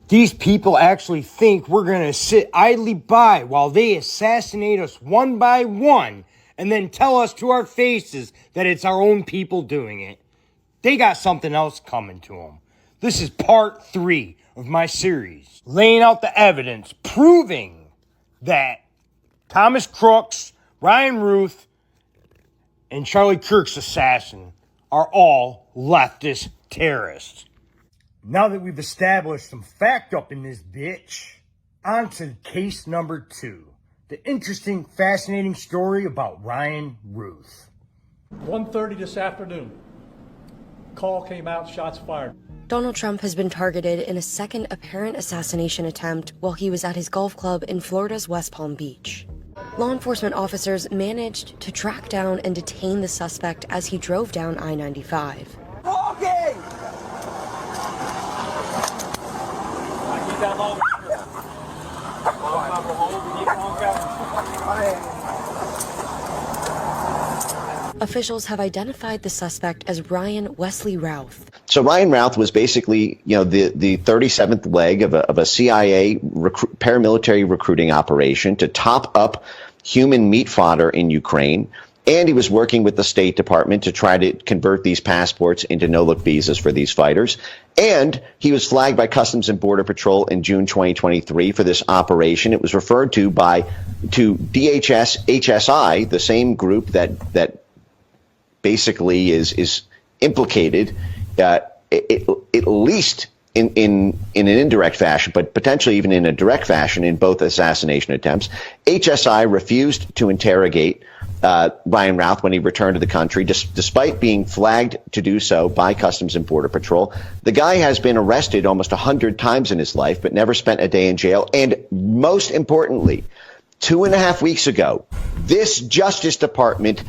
These people actually think we're going to sit idly by while they assassinate us one by one and then tell us to our faces that it's our own people doing it. They got something else coming to them. This is part 3 of my series, laying out the evidence proving that Thomas Crooks, Ryan Ruth, and Charlie Kirk's assassin are all leftist terrorists. Now that we've established some fact up in this bitch, on to case number 2. The interesting, fascinating story about Ryan Ruth. 1:30 this afternoon. Call came out, shots fired. Donald Trump has been targeted in a second apparent assassination attempt while he was at his golf club in Florida's West Palm Beach. Law enforcement officers managed to track down and detain the suspect as he drove down I-95. Walking! Officials have identified the suspect as Ryan Wesley Routh. So Ryan Routh was basically, the 37th leg of a CIA paramilitary recruiting operation to top up human meat fodder in Ukraine. And he was working with the State Department to try to convert these passports into no-look visas for these fighters. And he was flagged by Customs and Border Patrol in June 2023 for this operation. It was referred to DHS HSI, the same group that basically is implicated, at least in an indirect fashion, but potentially even in a direct fashion in both assassination attempts. HSI refused to interrogate Ryan Routh when he returned to the country, despite being flagged to do so by Customs and Border Patrol. The guy has been arrested almost 100 times in his life, but never spent a day in jail. And most importantly, 2.5 weeks ago, this Justice Department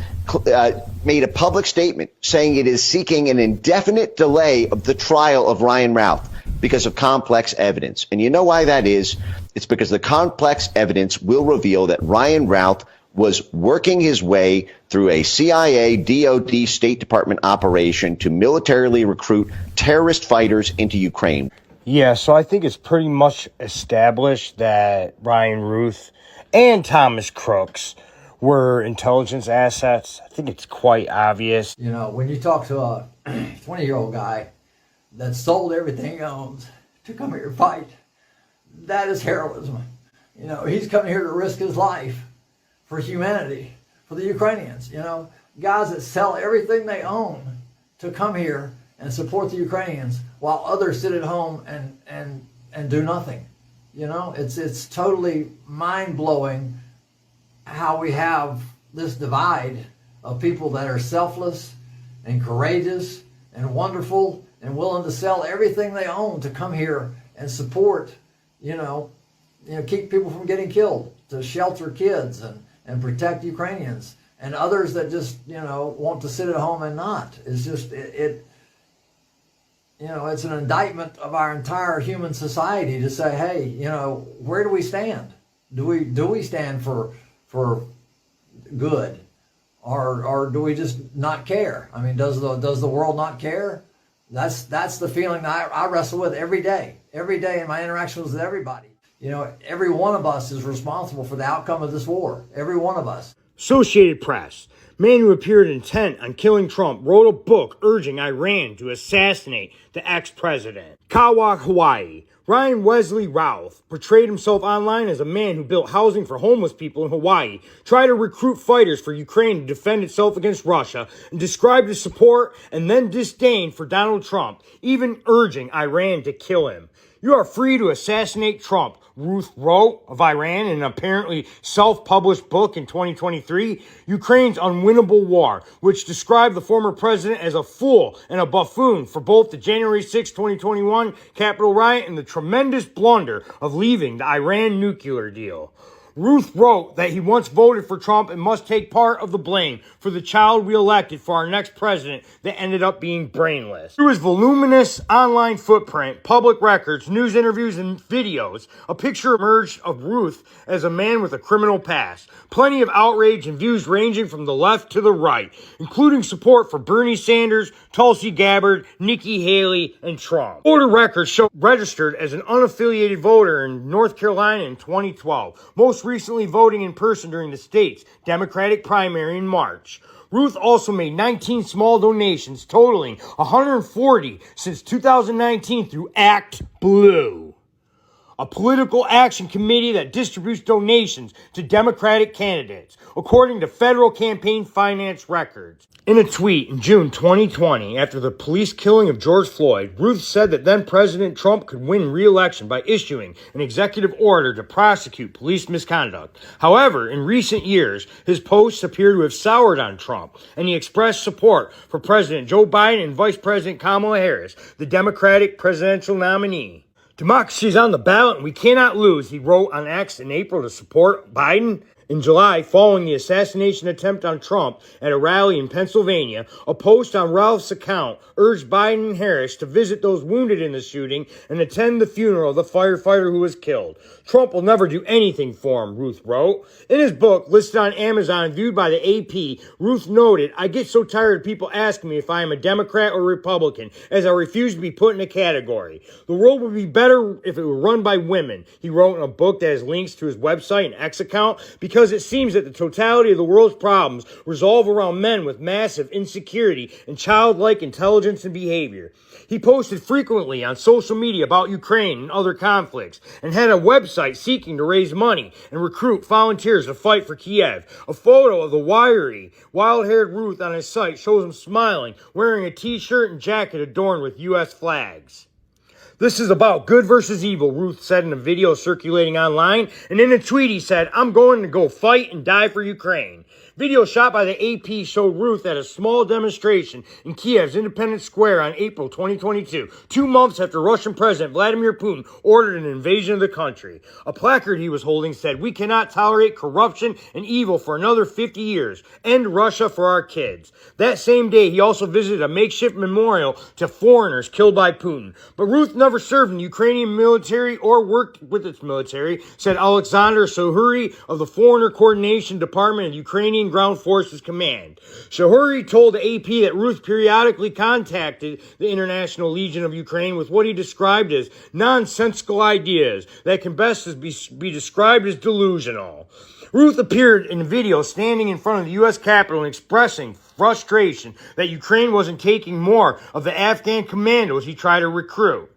made a public statement saying it is seeking an indefinite delay of the trial of Ryan Routh because of complex evidence. And you know why that is? It's because the complex evidence will reveal that Ryan Routh was working his way through a CIA, DOD, State Department operation to militarily recruit terrorist fighters into Ukraine. Yeah, so I think it's pretty much established that Ryan Ruth and Thomas Crooks were intelligence assets. I think it's quite obvious. You know, when you talk to a 20-year-old guy that sold everything he owns to come here to fight, that is heroism. You know, he's coming here to risk his life for humanity, for the Ukrainians. You know, guys that sell everything they own to come here and support the Ukrainians while others sit at home and do nothing. You know, it's totally mind-blowing how we have this divide of people that are selfless and courageous and wonderful and willing to sell everything they own to come here and support, keep people from getting killed, to shelter kids and protect Ukrainians, and others that just, want to sit at home and not. It's just, it's an indictment of our entire human society to say, hey, where do we stand? Do we stand for good, or do we just not care? I mean, does the world not care? That's the feeling that I wrestle with every day in my interactions with everybody. Every one of us is responsible for the outcome of this war. Every one of us. Associated Press. Man who appeared intent on killing Trump wrote a book urging Iran to assassinate the ex-president. Kawa, Hawaii. Ryan Wesley Routh portrayed himself online as a man who built housing for homeless people in Hawaii, tried to recruit fighters for Ukraine to defend itself against Russia, and described his support and then disdain for Donald Trump, even urging Iran to kill him. You are free to assassinate Trump, Ruth wrote of Iran in an apparently self-published book in 2023, Ukraine's Unwinnable War, which described the former president as a fool and a buffoon for both the January 6, 2021 Capitol riot and the tremendous blunder of leaving the Iran nuclear deal. Ruth wrote that he once voted for Trump and must take part of the blame for the child we elected for our next president that ended up being brainless. Through his voluminous online footprint, public records, news interviews, and videos, a picture emerged of Ruth as a man with a criminal past. Plenty of outrage and views ranging from the left to the right, including support for Bernie Sanders, Tulsi Gabbard, Nikki Haley, and Trump. Voter records show registered as an unaffiliated voter in North Carolina in 2012, most recently voting in person during the state's Democratic primary in March. Ruth also made 19 small donations totaling 140 since 2019 through Act Blue, a political action committee that distributes donations to Democratic candidates, according to federal campaign finance records. In a tweet in June 2020, after the police killing of George Floyd, Ruth said that then President Trump could win re-election by issuing an executive order to prosecute police misconduct. However, in recent years, his posts appear to have soured on Trump, and he expressed support for President Joe Biden and Vice President Kamala Harris, the Democratic presidential nominee. Democracy is on the ballot and we cannot lose, he wrote on X in April to support Biden. In July, following the assassination attempt on Trump at a rally in Pennsylvania, a post on Ralph's account urged Biden and Harris to visit those wounded in the shooting and attend the funeral of the firefighter who was killed. Trump will never do anything for him, Ruth wrote. In his book, listed on Amazon and viewed by the AP, Ruth noted, "I get so tired of people asking me if I am a Democrat or Republican, as I refuse to be put in a category. The world would be better if it were run by women," he wrote in a book that has links to his website and X account, because it seems that the totality of the world's problems revolve around men with massive insecurity and childlike intelligence and behavior. He posted frequently on social media about Ukraine and other conflicts, and had a website seeking to raise money and recruit volunteers to fight for Kiev. A photo of the wiry, wild-haired Ruth on his site shows him smiling, wearing a t-shirt and jacket adorned with U.S. flags. "This is about good versus evil," Ruth said in a video circulating online, and in a tweet he said, "I'm going to go fight and die for Ukraine." Video shot by the AP showed Ruth at a small demonstration in Kiev's Independence Square on April 2022, 2 months after Russian President Vladimir Putin ordered an invasion of the country. A placard he was holding said, "We cannot tolerate corruption and evil for another 50 years. End Russia for our kids." That same day, he also visited a makeshift memorial to foreigners killed by Putin. But Ruth never served in the Ukrainian military or worked with its military, said Alexander Sohuri of the Foreigner Coordination Department of Ukrainian Ground Forces Command. Sohuri told the AP that Ruth periodically contacted the International Legion of Ukraine with what he described as nonsensical ideas that can best be described as delusional. Ruth appeared in a video standing in front of the U.S. Capitol and expressing frustration that Ukraine wasn't taking more of the Afghan commandos he tried to recruit.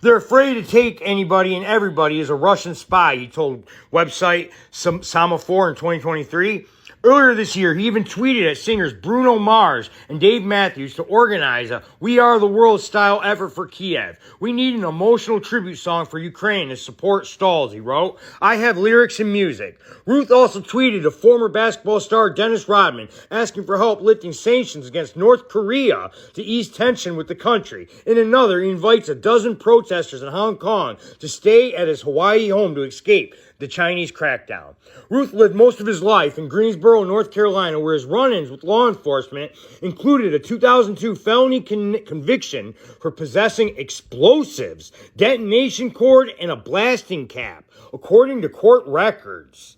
"They're afraid to take anybody and everybody as a Russian spy," he told website Semaphore in 2023. Earlier this year, he even tweeted at singers Bruno Mars and Dave Matthews to organize a "We Are the World" style effort for Kiev. "We need an emotional tribute song for Ukraine to support stalls," he wrote. "I have lyrics and music." Ruth also tweeted to former basketball star Dennis Rodman asking for help lifting sanctions against North Korea to ease tension with the country. In another, he invites a dozen protesters in Hong Kong to stay at his Hawaii home to escape the Chinese crackdown. Ruth lived most of his life in Greensboro, North Carolina, where his run-ins with law enforcement included a 2002 felony conviction for possessing explosives, detonation cord, and a blasting cap, according to court records.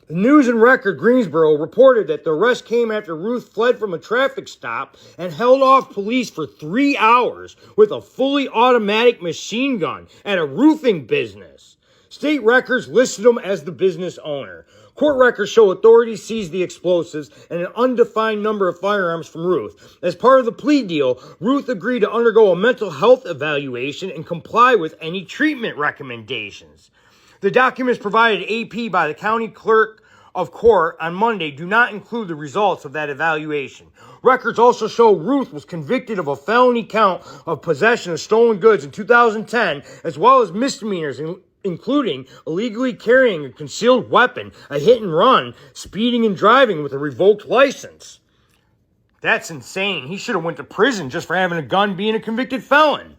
The News and Record Greensboro reported that the arrest came after Ruth fled from a traffic stop and held off police for 3 hours with a fully automatic machine gun at a roofing business. State records listed him as the business owner. Court records show authorities seized the explosives and an undefined number of firearms from Ruth. As part of the plea deal, Ruth agreed to undergo a mental health evaluation and comply with any treatment recommendations. The documents provided AP by the county clerk of court on Monday do not include the results of that evaluation. Records also show Ruth was convicted of a felony count of possession of stolen goods in 2010, as well as misdemeanors including illegally carrying a concealed weapon, a hit and run, speeding and driving with a revoked license. That's insane. He should have went to prison just for having a gun, being a convicted felon.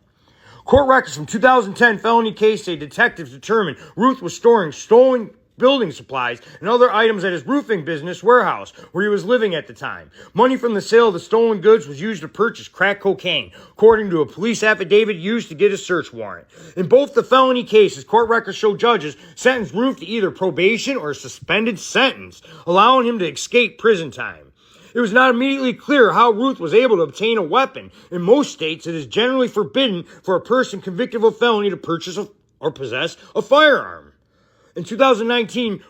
Court records from 2010 felony case say detectives determined Ruth was storing stolen building supplies and other items at his roofing business warehouse where he was living at the time. Money from the sale of the stolen goods was used to purchase crack cocaine, according to a police affidavit used to get a search warrant. In both the felony cases, court records show judges sentenced Ruth to either probation or a suspended sentence, allowing him to escape prison time. It was not immediately clear how Ruth was able to obtain a weapon. In most states, it is generally forbidden for a person convicted of a felony to purchase or possess a firearm. In 2019,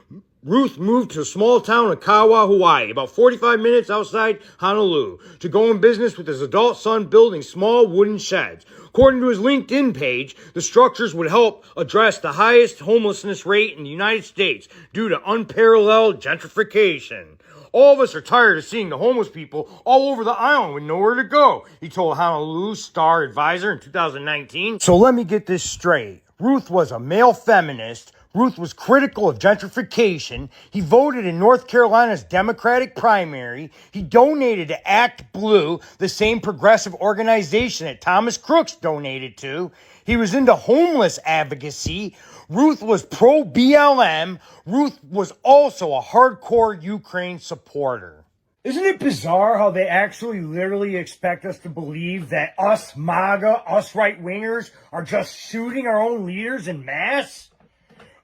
Ruth moved to a small town of Kawa, Hawaii, about 45 minutes outside Honolulu, to go in business with his adult son building small wooden sheds. According to his LinkedIn page, the structures would help address the highest homelessness rate in the United States due to unparalleled gentrification. All of us are tired of seeing the homeless people all over the island with nowhere to go, he told Honolulu Star Advisor in 2019. So let me get this straight. Ruth was a male feminist. Ruth was critical of gentrification. He voted in North Carolina's Democratic primary. He donated to Act Blue, the same progressive organization that Thomas Crooks donated to. He was into homeless advocacy. Ruth was pro-BLM. Ruth was also a hardcore Ukraine supporter. Isn't it bizarre how they actually literally expect us to believe that us MAGA, us right-wingers, are just shooting our own leaders en masse?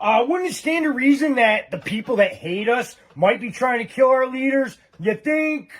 Wouldn't it stand to reason that the people that hate us might be trying to kill our leaders? You think?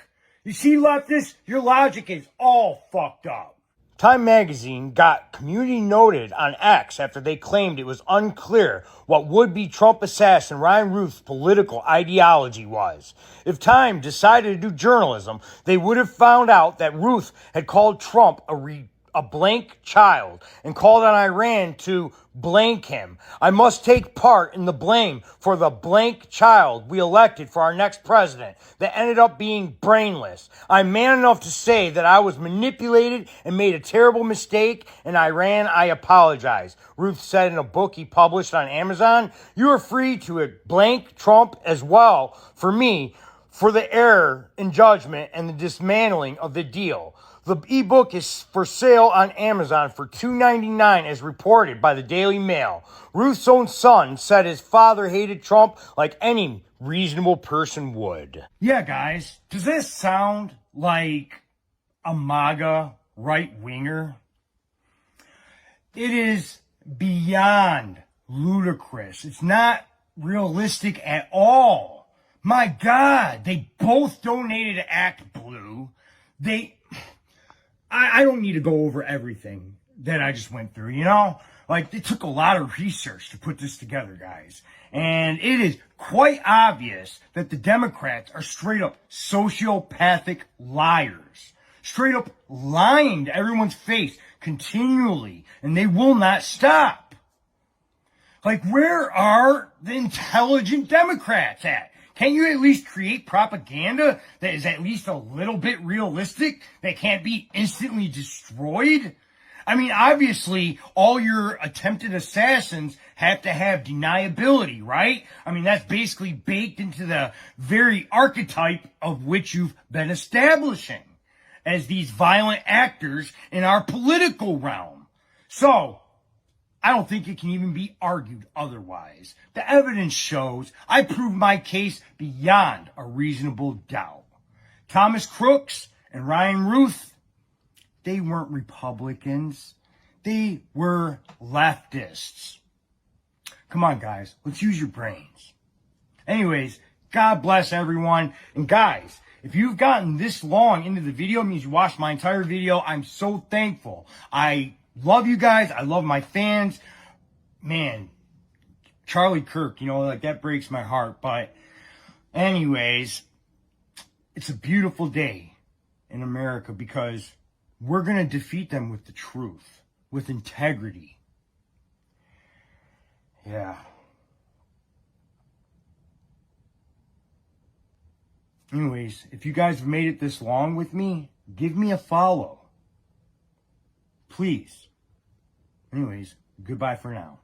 You see, leftists, your logic is all fucked up. Time magazine got community noted on X after they claimed it was unclear what would-be Trump assassin Ryan Ruth's political ideology was. If Time decided to do journalism, they would have found out that Ruth had called Trump a blank child and called on Iran to blank him. I must take part in the blame for the blank child we elected for our next president that ended up being brainless. I'm man enough to say that I was manipulated and made a terrible mistake, and Iran, I apologize. Ruth said in a book he published on Amazon. You are free to blank Trump as well for me for the error in judgment and the dismantling of the deal. The ebook is for sale on Amazon for $2.99 as reported by the Daily Mail. Ruth's own son said his father hated Trump like any reasonable person would. Yeah, guys, does this sound like a MAGA right-winger? It is beyond ludicrous. It's not realistic at all. My God, they both donated to Act Blue. I don't need to go over everything that I just went through, you know? Like, it took a lot of research to put this together, guys. And it is quite obvious that the Democrats are straight up sociopathic liars. Straight up lying to everyone's face continually, and they will not stop. Like, where are the intelligent Democrats at? Can't you at least create propaganda that is at least a little bit realistic, that can't be instantly destroyed? I mean, obviously, all your attempted assassins have to have deniability, right? I mean, that's basically baked into the very archetype of which you've been establishing as these violent actors in our political realm. So, I don't think it can even be argued otherwise. The evidence shows I proved my case beyond a reasonable doubt. Thomas Crooks and Ryan Ruth, they weren't Republicans. They were leftists. Come on, guys. Let's use your brains. Anyways, God bless everyone. And guys, if you've gotten this long into the video, it means you watched my entire video. I'm so thankful. I love you guys. I love my fans. Man, Charlie Kirk, you know, like that breaks my heart. But anyways, it's a beautiful day in America because we're going to defeat them with the truth, with integrity. Yeah. Anyways, if you guys have made it this long with me, give me a follow. Please. Anyways, goodbye for now.